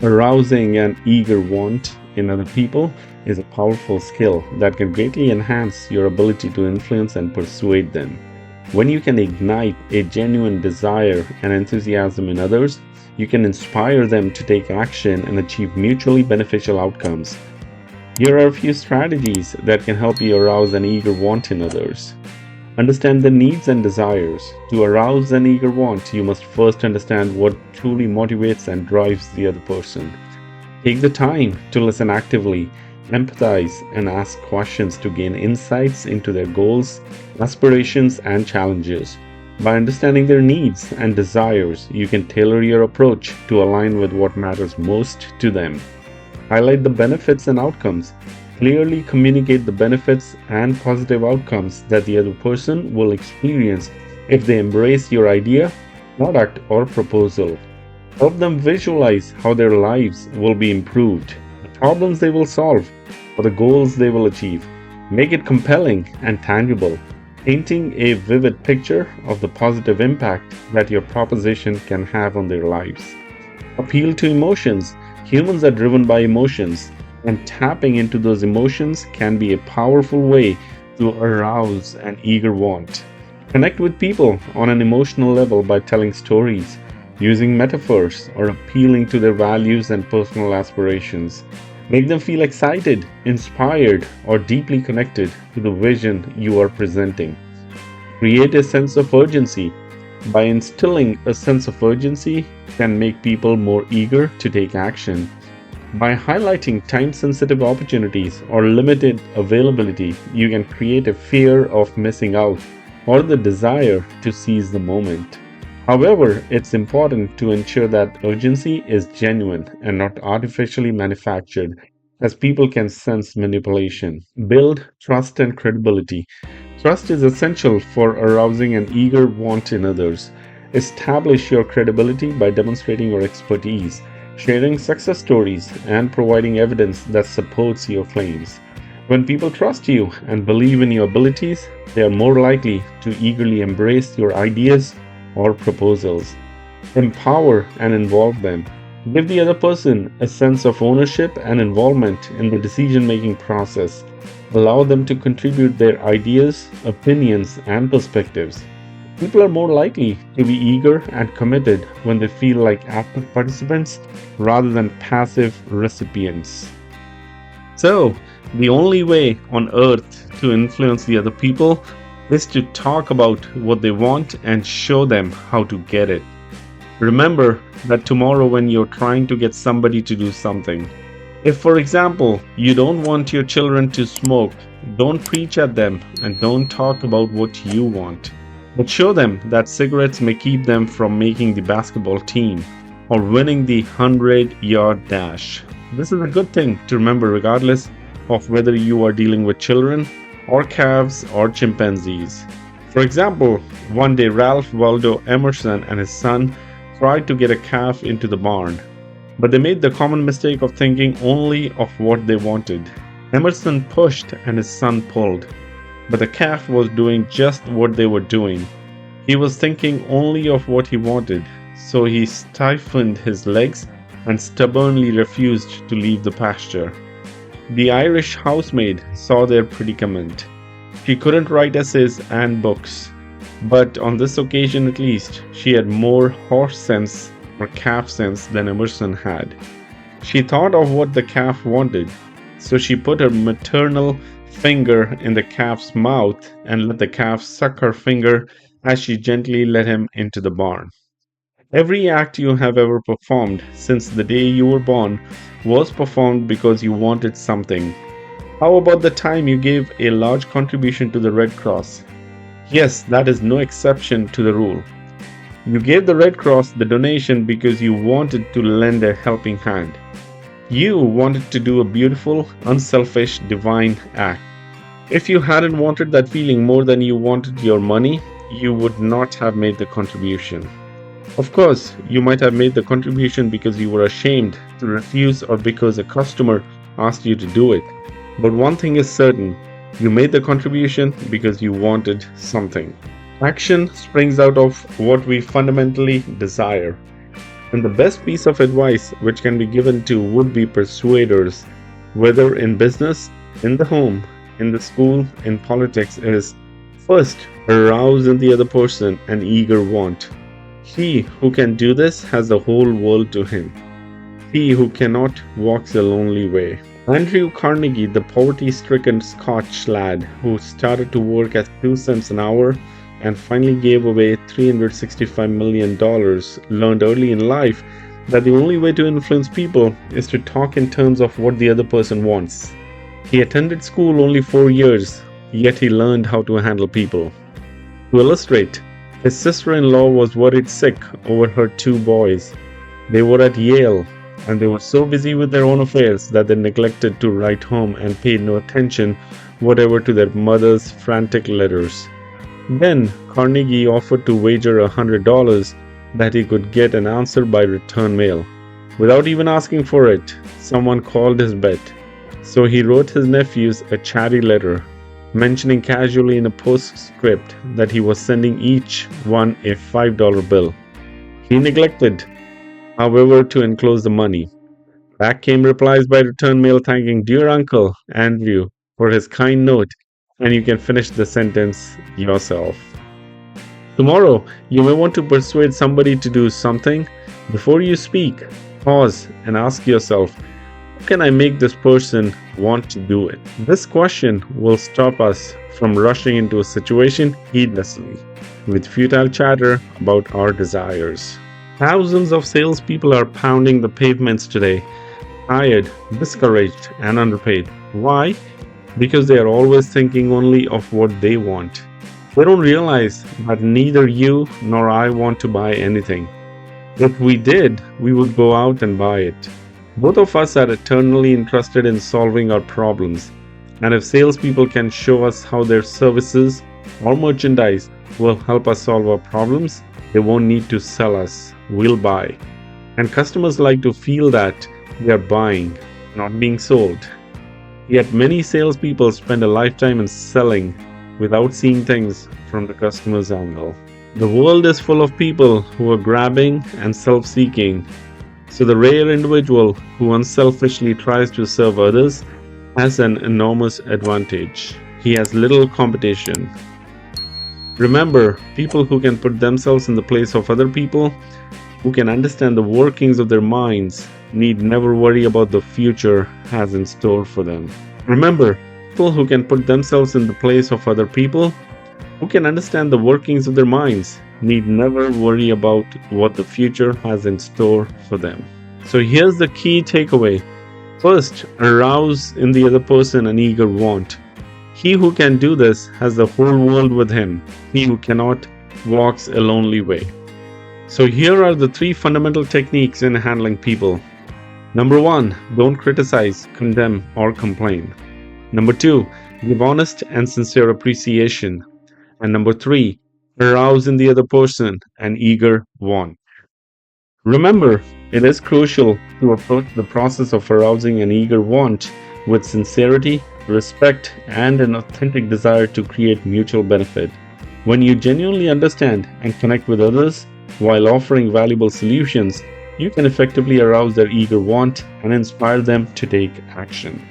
Arousing an eager want in other people is a powerful skill that can greatly enhance your ability to influence and persuade them. When you can ignite a genuine desire and enthusiasm in others, you can inspire them to take action and achieve mutually beneficial outcomes. Here are a few strategies that can help you arouse an eager want in others. Understand the needs and desires. To arouse an eager want, you must first understand what truly motivates and drives the other person. Take the time to listen actively, empathize, and ask questions to gain insights into their goals, aspirations, and challenges. By understanding their needs and desires, you can tailor your approach to align with what matters most to them. Highlight the benefits and outcomes. Clearly communicate the benefits and positive outcomes that the other person will experience if they embrace your idea, product, or proposal. Help them visualize how their lives will be improved, the problems they will solve, or the goals they will achieve. Make it compelling and tangible, painting a vivid picture of the positive impact that your proposition can have on their lives. Appeal to emotions. Humans are driven by emotions, and tapping into those emotions can be a powerful way to arouse an eager want. Connect with people on an emotional level by telling stories, using metaphors, or appealing to their values and personal aspirations. Make them feel excited, inspired, or deeply connected to the vision you are presenting. Create a sense of urgency. By instilling a sense of urgency can make people more eager to take action. By highlighting time-sensitive opportunities or limited availability, you can create a fear of missing out or the desire to seize the moment. However, it's important to ensure that urgency is genuine and not artificially manufactured, as people can sense manipulation. Build trust and credibility. Trust is essential for arousing an eager want in others. Establish your credibility by demonstrating your expertise, sharing success stories, and providing evidence that supports your claims. When people trust you and believe in your abilities, they are more likely to eagerly embrace your ideas or proposals. Empower and involve them. Give the other person a sense of ownership and involvement in the decision-making process. Allow them to contribute their ideas, opinions, and perspectives. People are more likely to be eager and committed when they feel like active participants rather than passive recipients. So, the only way on earth to influence the other people is to talk about what they want and show them how to get it. Remember that tomorrow when you're trying to get somebody to do something, if for example you don't want your children to smoke, don't preach at them and don't talk about what you want. But show them that cigarettes may keep them from making the basketball team or winning the 100-yard dash. This is a good thing to remember regardless of whether you are dealing with children or calves or chimpanzees. For example, one day Ralph Waldo Emerson and his son tried to get a calf into the barn, but they made the common mistake of thinking only of what they wanted. Emerson pushed and his son pulled, but the calf was doing just what they were doing. He was thinking only of what he wanted, so he stiffened his legs and stubbornly refused to leave the pasture. The Irish housemaid saw their predicament. She couldn't write essays and books, but on this occasion at least, she had more horse sense or calf sense than Emerson had. She thought of what the calf wanted, so she put her maternal finger in the calf's mouth and let the calf suck her finger as she gently led him into the barn. Every act you have ever performed since the day you were born was performed because you wanted something. How about the time you gave a large contribution to the Red Cross? Yes, that is no exception to the rule. You gave the Red Cross the donation because you wanted to lend a helping hand. You wanted to do a beautiful, unselfish, divine act. If you hadn't wanted that feeling more than you wanted your money, you would not have made the contribution. Of course, you might have made the contribution because you were ashamed to refuse or because a customer asked you to do it. But one thing is certain, you made the contribution because you wanted something. Action springs out of what we fundamentally desire. And the best piece of advice which can be given to would-be persuaders, whether in business, in the home, in the school, in politics, is first, arouse in the other person an eager want. He who can do this has the whole world to him. He who cannot walks a lonely way. Andrew Carnegie, the poverty-stricken Scotch lad who started to work at 2 cents an hour and finally gave away $365 million, learned early in life that the only way to influence people is to talk in terms of what the other person wants. He attended school only 4 years, yet he learned how to handle people. To illustrate, his sister-in-law was worried sick over her 2 boys. They were at Yale, and they were so busy with their own affairs that they neglected to write home and paid no attention whatever to their mother's frantic letters. Then Carnegie offered to wager $100 that he could get an answer by return mail. Without even asking for it, someone called his bet. So he wrote his nephews a chatty letter, mentioning casually in a postscript that he was sending each one a $5 bill. He neglected, however, to enclose the money. Back came replies by return mail thanking dear Uncle Andrew for his kind note, and you can finish the sentence yourself. Tomorrow, you may want to persuade somebody to do something. Before you speak, pause and ask yourself, how can I make this person want to do it? This question will stop us from rushing into a situation heedlessly with futile chatter about our desires. Thousands of salespeople are pounding the pavements today, tired, discouraged, and underpaid. Why? Because they are always thinking only of what they want. They don't realize that neither you nor I want to buy anything. If we did, we would go out and buy it. Both of us are eternally interested in solving our problems, and if salespeople can show us how their services or merchandise will help us solve our problems, they won't need to sell us. We'll buy. And customers like to feel that they are buying, not being sold. Yet many salespeople spend a lifetime in selling without seeing things from the customer's angle. The world is full of people who are grabbing and self-seeking. So the rare individual who unselfishly tries to serve others has an enormous advantage. He has little competition. Remember, people who can put themselves in the place of other people, who can understand the workings of their minds, need never worry about the future has in store for them. Remember, people who can put themselves in the place of other people, who can understand the workings of their minds, need never worry about what the future has in store for them. So here's the key takeaway. First, arouse in the other person an eager want. He who can do this has the whole world with him. He who cannot walks a lonely way. So here are the 3 fundamental techniques in handling people. Number 1, don't criticize, condemn, or complain. Number 2, give honest and sincere appreciation. And number 3, arouse in the other person an eager want. Remember, it is crucial to approach the process of arousing an eager want with sincerity, respect, and an authentic desire to create mutual benefit. When you genuinely understand and connect with others while offering valuable solutions, you can effectively arouse their eager want and inspire them to take action.